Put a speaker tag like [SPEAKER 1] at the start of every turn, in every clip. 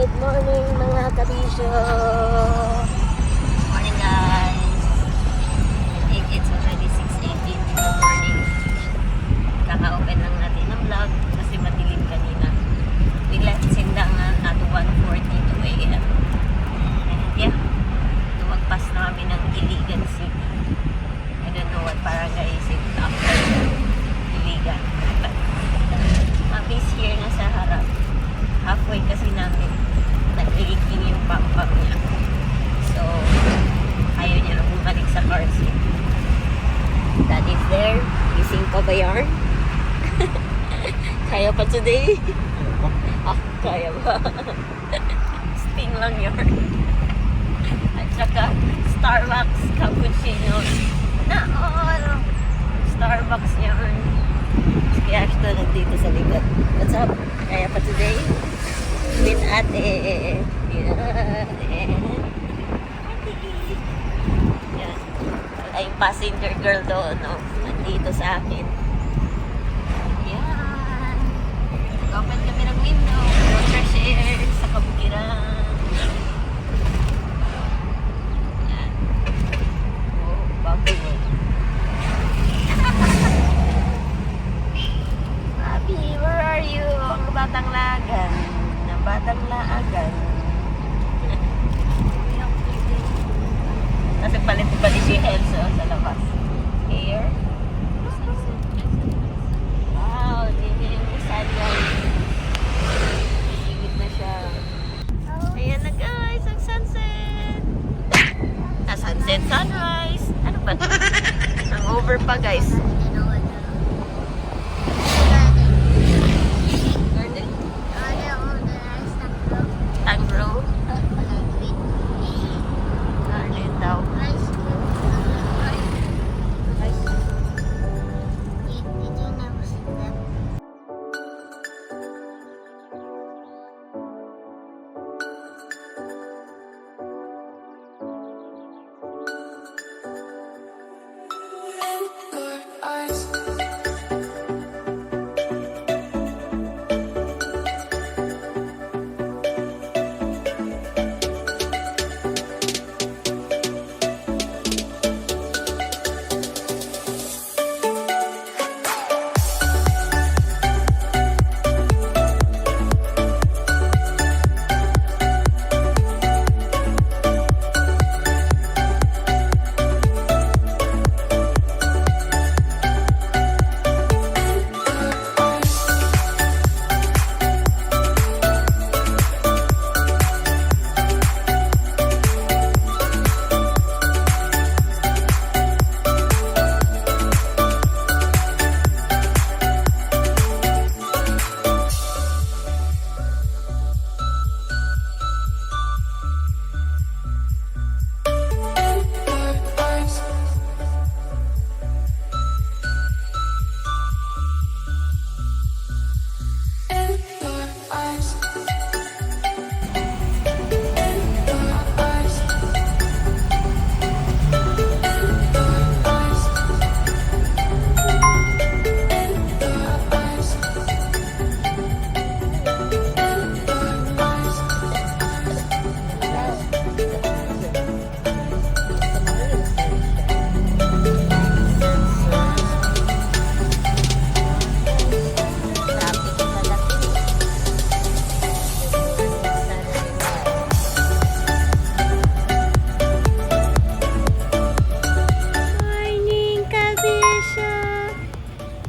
[SPEAKER 1] Good morning mga kabisyo! Morning guys! I think it's already 6:18 in the morning. Kaka-open lang natin ang vlog kasi madilim kanina. We left Sindangan at 1:42 a.m. And yeah, tumagpas na kami ng Iligan City. I don't know what barangay is it after Iligan. But Mabis here na sa harap. Halfway kasi namin nag-leaking yung pam-pam niya. So, ayaw niya na bumalik sa car seat. Daddy's there. Gising pa ba yarn? Kaya pa today? Ah, kaya ba? Sting lang yarn. At saka, Starbucks cappuccino. Na all! Starbucks yarn. Kaya ito nandito sa likod. What's up? Kaya pa today? With ate. Yan. Ay, passenger girl doon, no? Nandito sa akin. Yan. Open kami ng window. Fresh air sa kabukiran. Yan. Oh, baboy. Papi, where are you? Ang batang lagan. Batang laagan. Kasi palit-palit si Elsa sa labas. Here. Wow, hindi yung sunrise. Higit na siya. Ayan na guys, ang sunset. Sunset, sunrise. Ano ba? Ang over pa guys.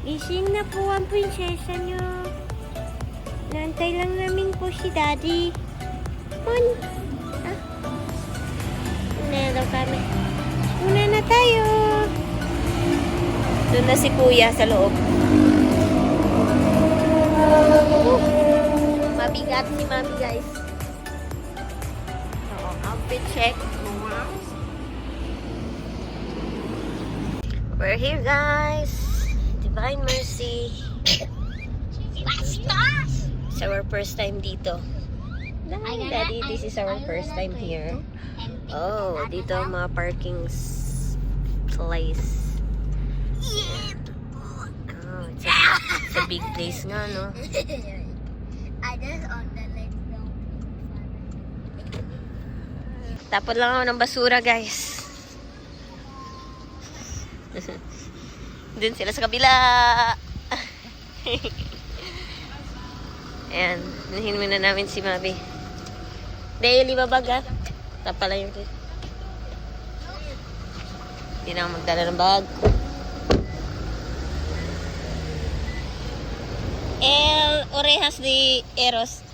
[SPEAKER 2] Gising na po ang prinsesa nyo. Naantay lang namin po si Daddy. Mon. Ah. Una daw kami. Una na tayo.
[SPEAKER 1] Doon na si Kuya sa loob. Mabigat si Mami guys. So, outfit check. We're here guys. Divine Mercy. It's our first time dito. Daddy, this is our first time here. Oh, dito ang mga parking place. Oh, it's a big place nga, no?
[SPEAKER 2] I just on the legs down.
[SPEAKER 1] Tapon lang ako ng basura, guys. Dun sila sa kabila. Ayan. Nahin muna namin si Mabi. Daily babag, ha? Tapala yung ito. Hindi na ako magdala ng bag. El Orejas de Eros.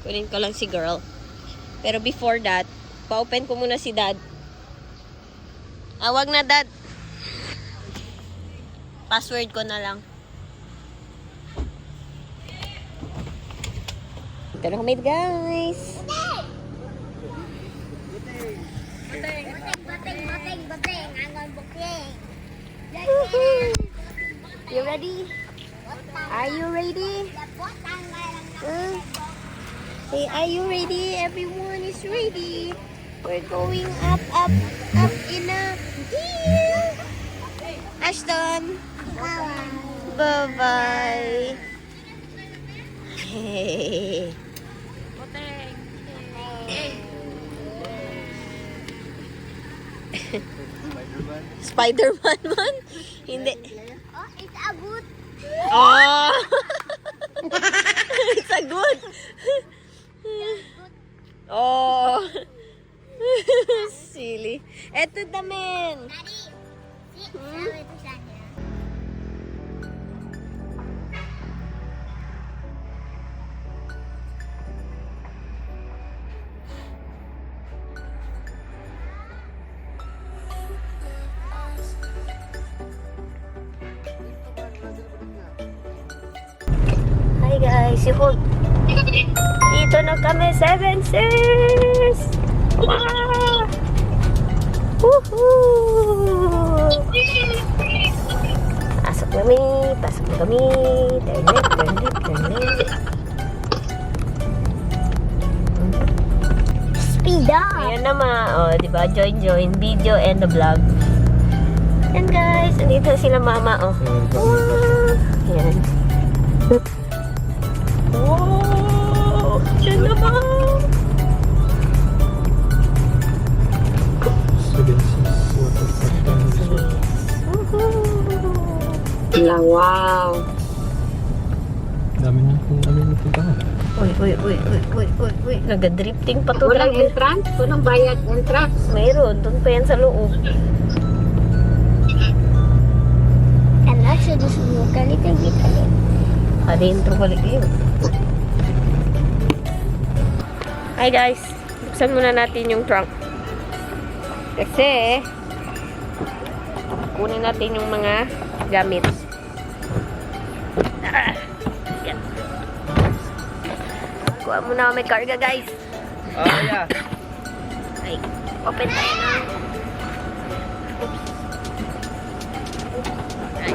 [SPEAKER 1] Kunin ko lang si girl. Pero before that, pa-open ko muna si dad. Wag na dad. Password ko na lang. Ito na kami, guys. You ready? Are you ready? Say, are you ready? Everyone is ready. We're going up, up, up in a hill. Ashton. Bye-bye. Hey. Spider-Man man? Hindi.
[SPEAKER 2] Oh, it's a good.
[SPEAKER 1] Oh! It's a good. Oh. Silly. Eto naman.
[SPEAKER 2] Daddy, see, ito siya niya.
[SPEAKER 1] Hi guys, si Hulk. Dito na kami, 7 Seas! Wow! Woohoo! Pasok na kami, pasok na kami. Turn left, turn left, turn left.
[SPEAKER 2] Speed up.
[SPEAKER 1] Ayan naman, oh, di ba? Join video and the vlog. Yan guys, andito sila mama, oh. Yan. Wow! Diyan naman! Wow!
[SPEAKER 3] Dami na kung ano yung puntahan.
[SPEAKER 1] Uy. Nag-drifting pa to.
[SPEAKER 4] Walang
[SPEAKER 1] driver.
[SPEAKER 4] entrance? Walang bayad entrance?
[SPEAKER 1] Mayroon, doon pa yan sa loob.
[SPEAKER 2] Ano, susunod ka nito, kita rin.
[SPEAKER 1] Adentro balik yun. Hi guys, buksan muna natin yung trunk. Kasi, kunin natin yung mga gamit. Yan. Kuha muna kami karga guys.
[SPEAKER 3] Yeah.
[SPEAKER 1] Ay, open tayo na. Oops. Ay.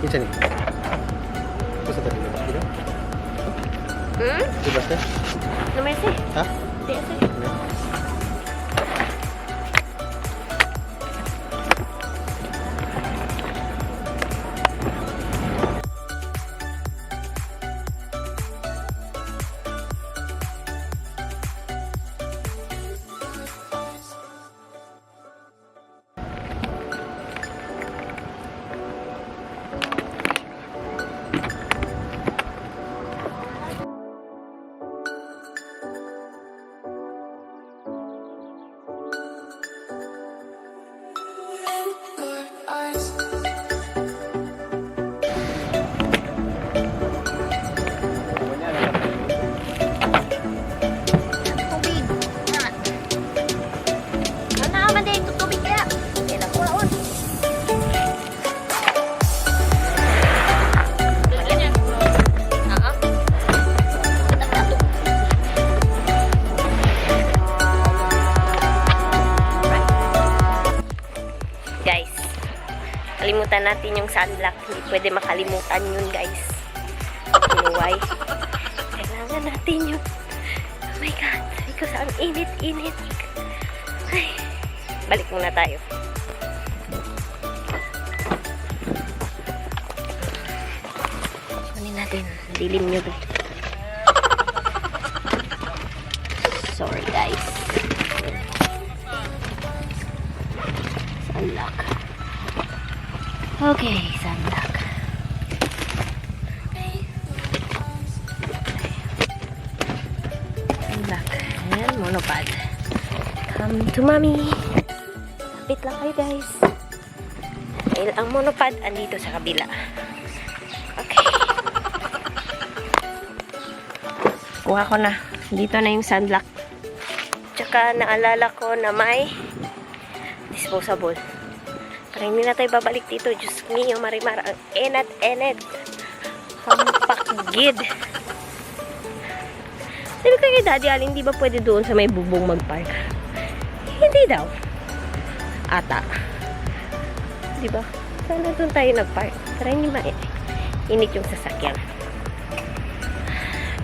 [SPEAKER 3] Isa nih. Basta tadi ni Bakira. Di basta?
[SPEAKER 1] Namanya sih?
[SPEAKER 3] Hah?
[SPEAKER 1] Dia sih. Kalimutan natin yung sunblock. Hindi pwede makalimutan yun, guys. You know why? Kailangan natin yun. Oh my God. Sabi ko saan init-init. Ay. balik muna tayo. Kunin natin. Dilim nyo dito. Sorry guys. Sunlock. Okay, sunlock. Sunlock. Ayan, monopod. Come to mommy. Lapit lang kayo guys. Dahil ang monopod andito sa kabila. Okay. Kuha ko na. Dito na yung sunblock. Tsaka naalala ko na may disposable. Para hindi na tayo babalik dito. Diyos niyo, marimar. Ang enat-enat. Hampakgid. Sabi ko kay Daddy Alin, hindi ba pwede doon sa may bubong mag-park? Hindi daw. Ata. Di ba? Sana doon tayo nag-park. Para hindi mainit yung sasakyan.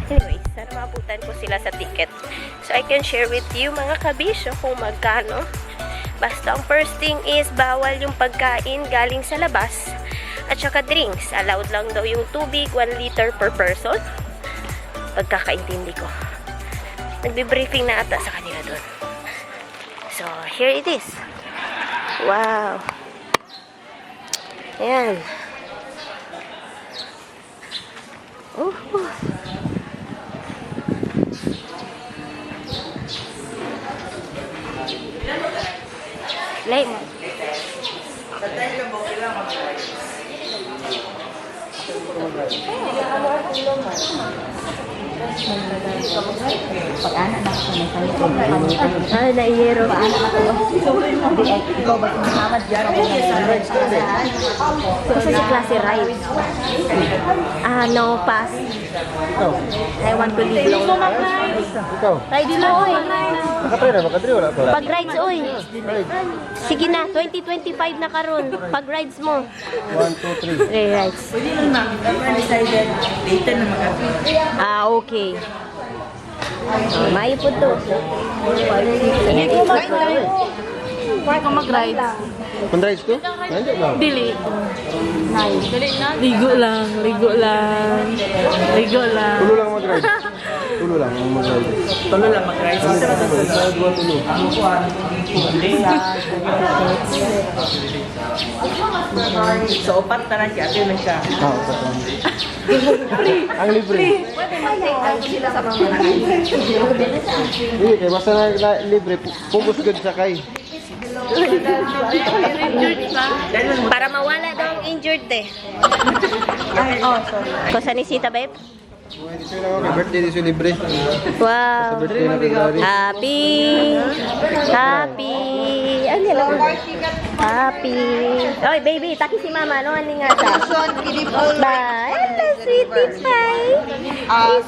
[SPEAKER 1] Anyways, sana maabutan ko sila sa ticket. So, I can share with you mga kabisyo kung magkano. Basta ang first thing is bawal yung pagkain galing sa labas. At saka drinks. Allowed lang daw yung tubig, 1 liter per person. Pagkakaintindi ko. Nagbe-briefing na ata sa kanila doon. So, here it is. Wow. Ayan. Oh. Late.
[SPEAKER 4] Pag-anak na ako may salito.
[SPEAKER 1] Ah, naihero.
[SPEAKER 4] Ikaw ba kung Muhammad yan?
[SPEAKER 1] Kasi si klase ride. Ah, no pass.
[SPEAKER 3] Ikaw?
[SPEAKER 1] I want to live long.
[SPEAKER 3] Ikaw?
[SPEAKER 1] Rides mo, oy.
[SPEAKER 3] Nakatry na, makatry wala pa.
[SPEAKER 1] Pag rides, oy. Sige na, 2025 na karon. Pag rides mo.
[SPEAKER 3] 1, 2, 3.
[SPEAKER 1] Okay, rides.
[SPEAKER 4] Later na
[SPEAKER 1] Ah, okay. Maipod to.
[SPEAKER 4] Hindi ko mag-ride. Why ko mag-ride?
[SPEAKER 3] Pan-rides to? Nandiyan lang.
[SPEAKER 4] Dili. Ligo lang. Ligo lang. Ligo lang.
[SPEAKER 3] Tulo lang mag-ride. Tulo lang ang mag-ride.
[SPEAKER 4] Tulo lang mag-ride.
[SPEAKER 3] Sa dua tulo.
[SPEAKER 4] So, upat na lang siya. Ito yung siya.
[SPEAKER 3] Ah, upat lang. Ang libre. Hindi, kaya basta na libre. Focus good sa kay.
[SPEAKER 1] Para mawala daw ang injured eh. Kosa ni Sita, babe?
[SPEAKER 3] Hindi siya lang ako. Birthday din siya libre.
[SPEAKER 1] Wow.
[SPEAKER 3] Birthday na February.
[SPEAKER 1] Happy. Happy. Ano yan lang? Happy. Oy, baby, taki si mama. No, ano nga sa? Bye. Hello, sweetie pie.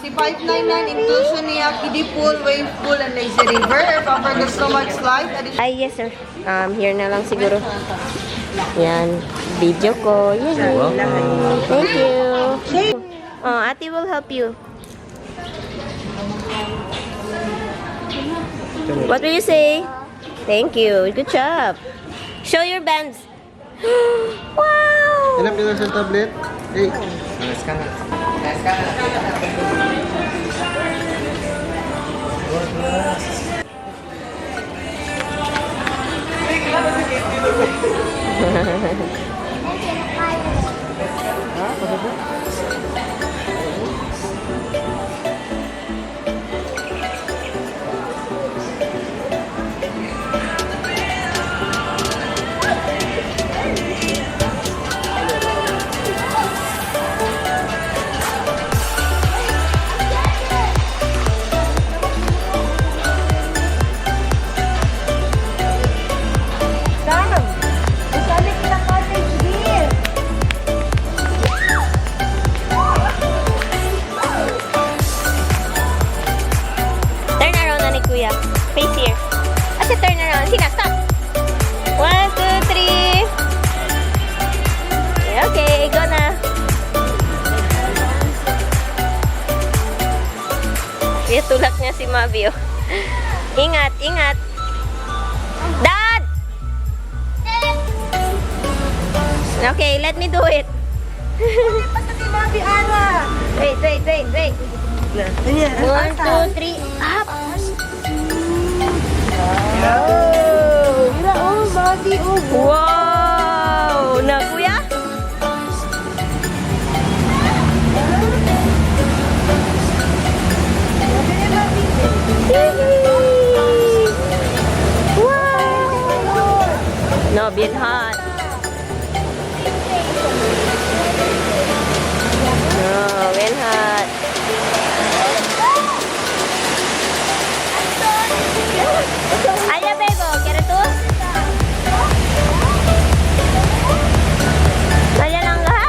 [SPEAKER 5] Si 599 inclusion niya, kiddie pool, wave pool, and lazy river. If ever gusto mag-slide,
[SPEAKER 1] Ay, yes, sir. Here na lang siguro. Yan. Video ko. Yan. Thank you. Oh, ate will help you. What will you say? Thank you. Good job. Show your bands. Wow!
[SPEAKER 3] Ilan ka sa tablet? Eh.
[SPEAKER 1] Turn around na ni Kuya. Face here. Asa turn around. Sige, stop. 1, 2, 3. Okay, go na. Tulak niya si Mabio. Ingat, ingat. Dad!
[SPEAKER 2] Okay, let me do it. Wait. 1, 2, 3, up! Wow! Na, kuya? Wow! No, bit hot. No, bit hot. Ayo, bebo, ¿quieres tú? Naya lang nga.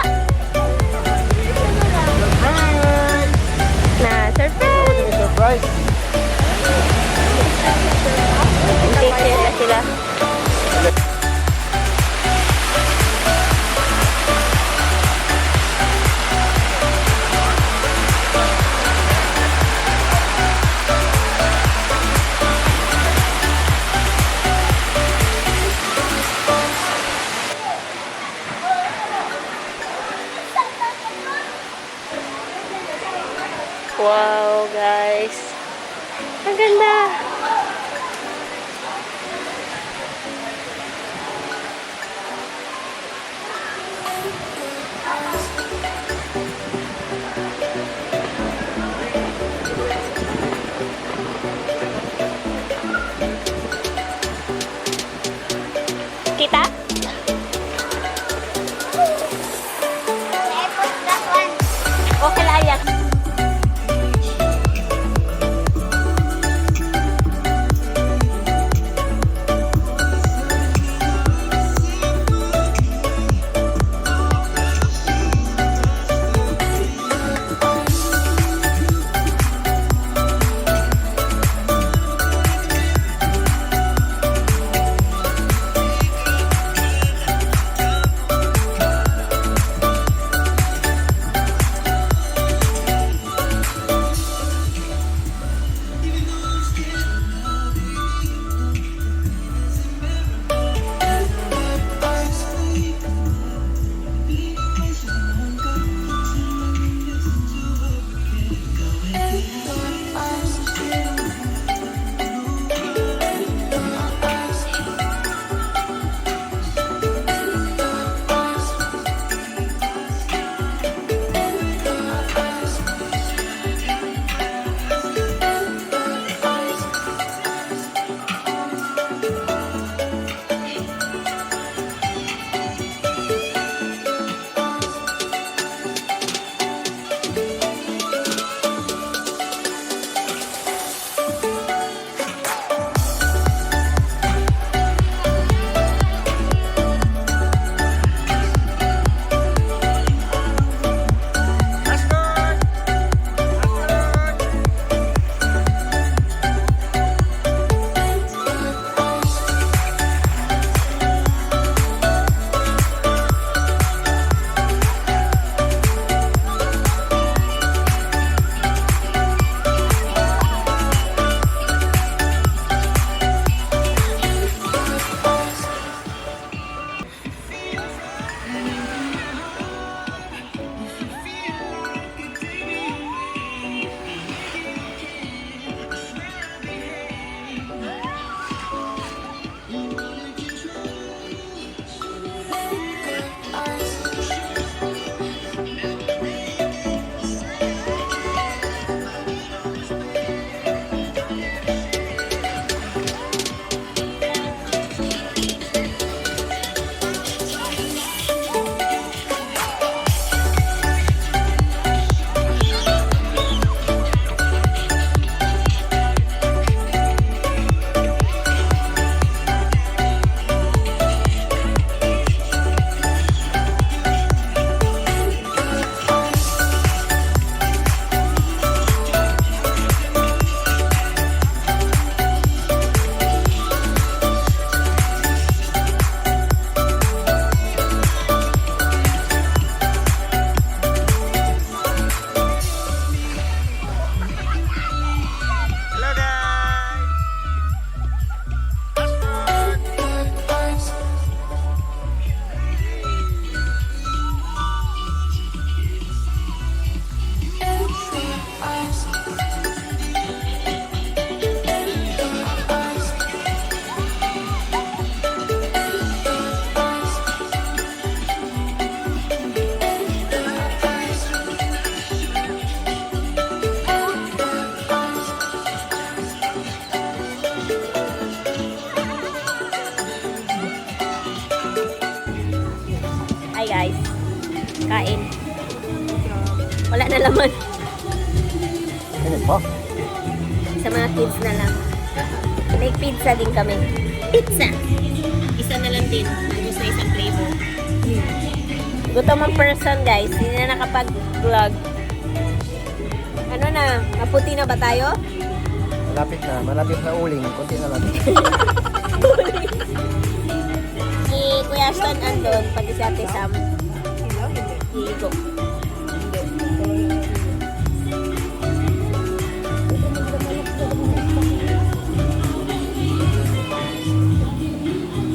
[SPEAKER 2] Na, surprise!
[SPEAKER 3] Surprise.
[SPEAKER 2] Picture na sila. Wow, guys. Ang ganda. Kita? Okay lang yan.
[SPEAKER 1] na laman.
[SPEAKER 3] Ano pa?
[SPEAKER 1] Sa mga kids na lang. May pizza din kami. Pizza! Isa na lang din. Gusto isang flavor. Gutom ang person, guys. Hindi na nakapag-vlog. Ano na? Maputi na ba tayo?
[SPEAKER 3] Malapit na uling. Konti na lang.
[SPEAKER 1] Si Kuya Ashton andun, pati si Ate Sam. Hiligo.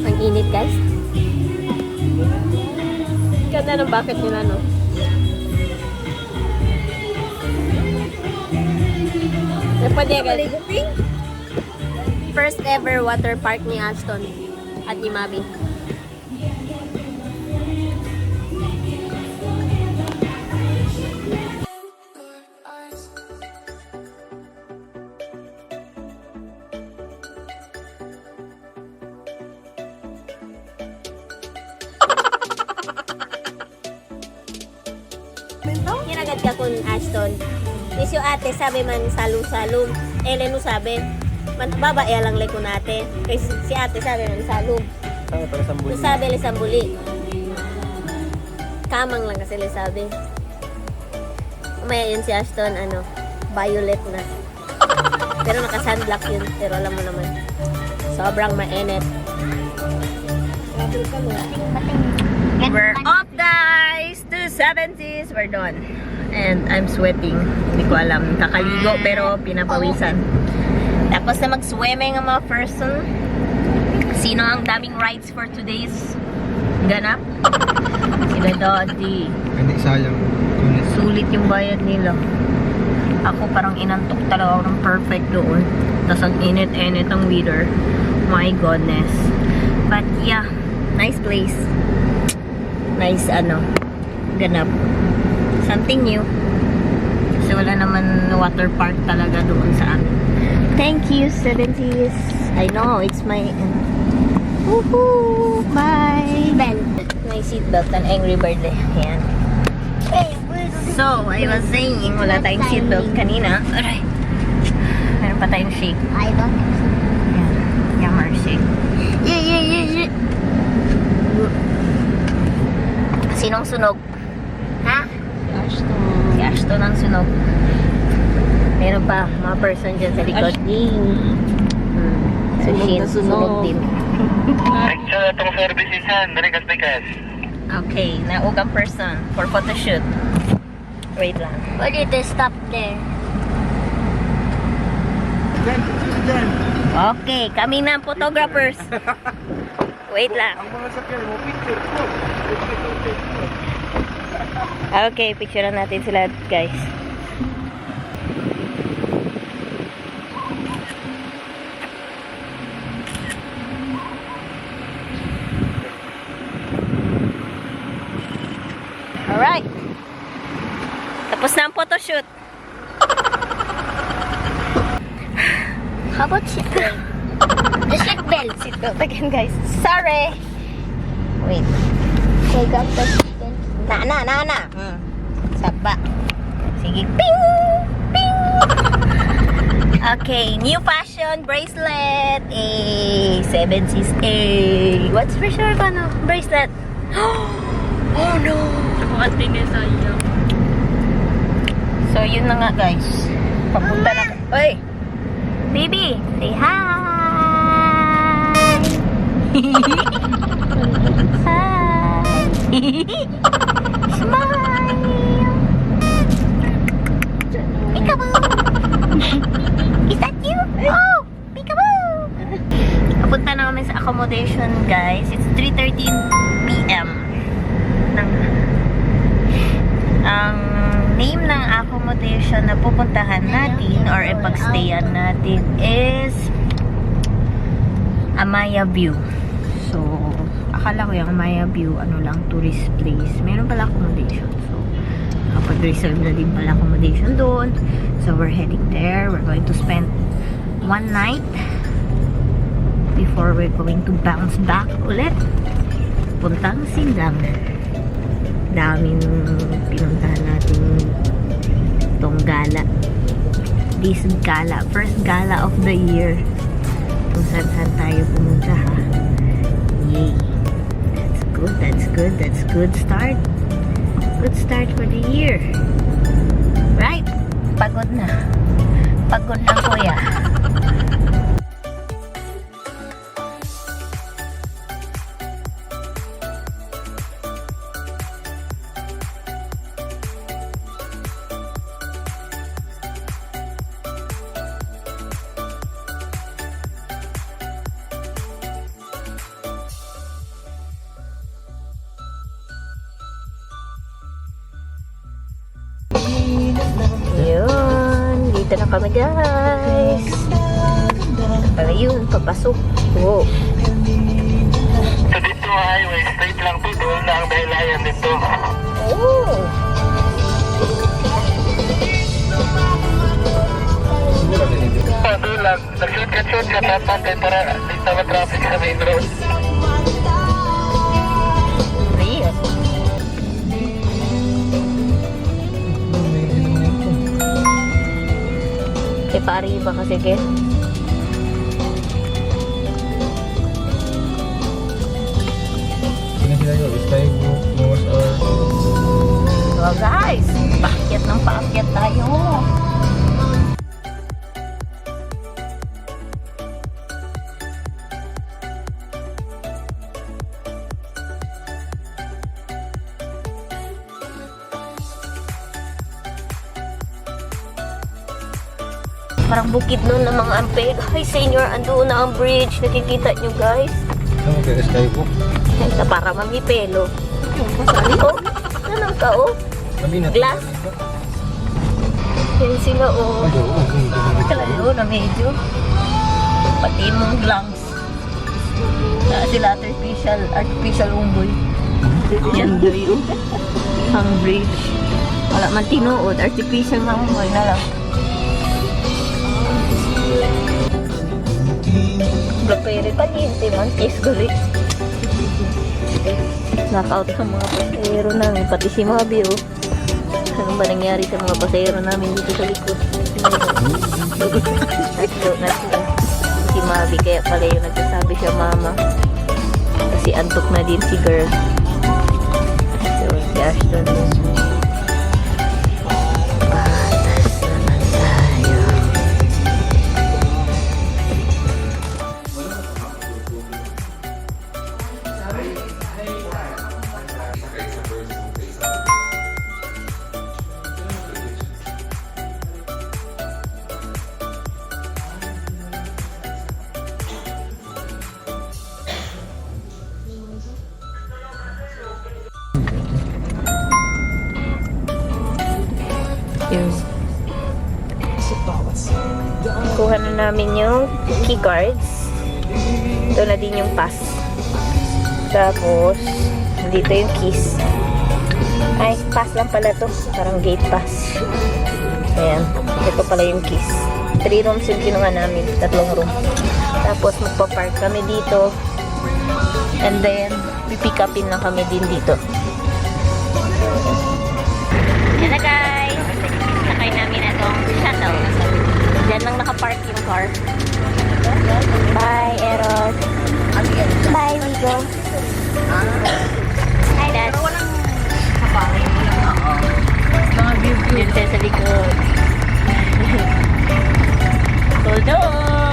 [SPEAKER 1] Ang init, guys. Ganda ng bucket nila, no? Pwede agad. First ever water park ni Ashton at ni Mabi. Kinagad ka kun Ashton. Is yung ate sabi man salum-salum. Ellen no sabi man babae lang leko nate. Kasi si ate sabi man salum.
[SPEAKER 3] Kaya para sa
[SPEAKER 1] No sabi lisambuli. Kamang lang kasi sabi. Umaya yun si Ashton ano, violet na. Pero naka-sunblock yun. Pero alam mo naman, sobrang mainit. We're off, guys! 270s! We're done. And I'm sweating. Hindi ko alam. Kakaligo pero pinapawisan. Tapos na mag-swimming ang mga person. Sino ang daming rides for today's ganap? Sila Daddy.
[SPEAKER 3] Hindi sayang.
[SPEAKER 1] Sulit yung bayad nila. Ako parang inantok talaga ako ng perfect doon. Tapos ang init-init ng weather. My goodness. But yeah, nice place. Nice ganap. Something new. Kasi wala naman water park talaga doon sa amin. Thank you, 70s. I know, it's my woohoo! Bye! Belt. My seatbelt, an Angry Bird eh. Ayan. So, I was saying, wala tayong seatbelt kanina. Aray. Meron pa tayong shake.
[SPEAKER 2] I don't
[SPEAKER 1] Ayan. Yammer shake. Yeah. Sinong sunog? Ha? Si Ashton ang sunog. Meron pa mga person dyan sa likod. So, sunog din.
[SPEAKER 6] Picture itong services yan, Rikas Bikas.
[SPEAKER 1] Okay, naugang person for photoshoot. Wait lang.
[SPEAKER 2] Why did they stop there?
[SPEAKER 1] Okay, kami na ang photographers. Wait lang. Okay, picturean natin sila, guys. Alright. Tapos na ang photoshoot.
[SPEAKER 2] How about seatbelt? The seatbelt.
[SPEAKER 1] Seatbelt again, guys. Sorry. Wait.
[SPEAKER 2] Take up the seatbelt.
[SPEAKER 1] Na. Saba. Sige. Ping! Ping! Okay, new fashion bracelet. 7Cs. What's for sure ba no? Bracelet. Oh no! Ate ni Saya. So, yun na nga, guys. Papunta na. Oy! Baby! Say hi! Hi! Smile! Peekaboo! Is that you? Oh! Peekaboo! Papunta na kami sa accommodation, guys. It's 3:13 PM. Ang name ng accommodation na pupuntahan natin or ipagstayan natin is Amaya View. So, akala ko yung Amaya View, tourist place. Meron pala accommodation. So, kapag-reserve na din pala accommodation doon. So, we're heading there. We're going to spend one night before we're going to bounce back ulit. Puntang Sindang. Daming pinuntahan natin tong gala. This gala. First gala of the year. Kung saan tayo pumunta ha. Yay. That's good. That's good. That's good start. Good start for the year. Right? Pagod na. Pagod na kuya. Yun, dito na kami guys. Pala yun, papasok. Wow.
[SPEAKER 6] So dito highway, straight lang to. Doon na ang dahilayan dito.
[SPEAKER 1] Oh.
[SPEAKER 6] Doon lang. Nag-shortcut dapat para dito ma-traffic sa main road.
[SPEAKER 1] Real. Pari ba kasi Ken? So guys, paakyat ng paakyat tayo. Parang bukid nun ng mga ampeg. Hi senior, ando na ang bridge. Nakikita nyo guys.
[SPEAKER 3] Ano kaya skybook?
[SPEAKER 1] Sa para mamipelo. Oh, nanang ka oh. Glass. Yan sila oh. Talayo na medyo. Pati mong lungs. Sila artificial umboy. Yan doy oh. Ang bridge. Wala man tinuod. Artificial na umboy na lang. Blapere kaliente man, kiss gulit. Knockout sa mga pasahero namin, pati si Mabi oh. Ano ba nangyari sa mga pasahero namin dito sa likod? Nagdo na sila. Si Mabi, kaya pala yung nagsasabi siya mama. Kasi antok na din si girl. So, si Ashton din. Patas naman tayo. Yun. Kuha na namin yung key cards. Ito na din yung pass. Tapos, dito yung keys. Ay, pass lang pala to. Parang gate pass. Ayan. Ito pala yung keys. 3 rooms yung kinuha namin. 3 room. Tapos, magpa-park kami dito. And then, pipick upin lang kami din dito. Yan na guys. Sakay namin na itong shuttle. Diyan lang nakapark yung car. Bye, Eros. Bye, Wigo. Hi, Dad. Mga view-view. Yun sa likod. Hold on.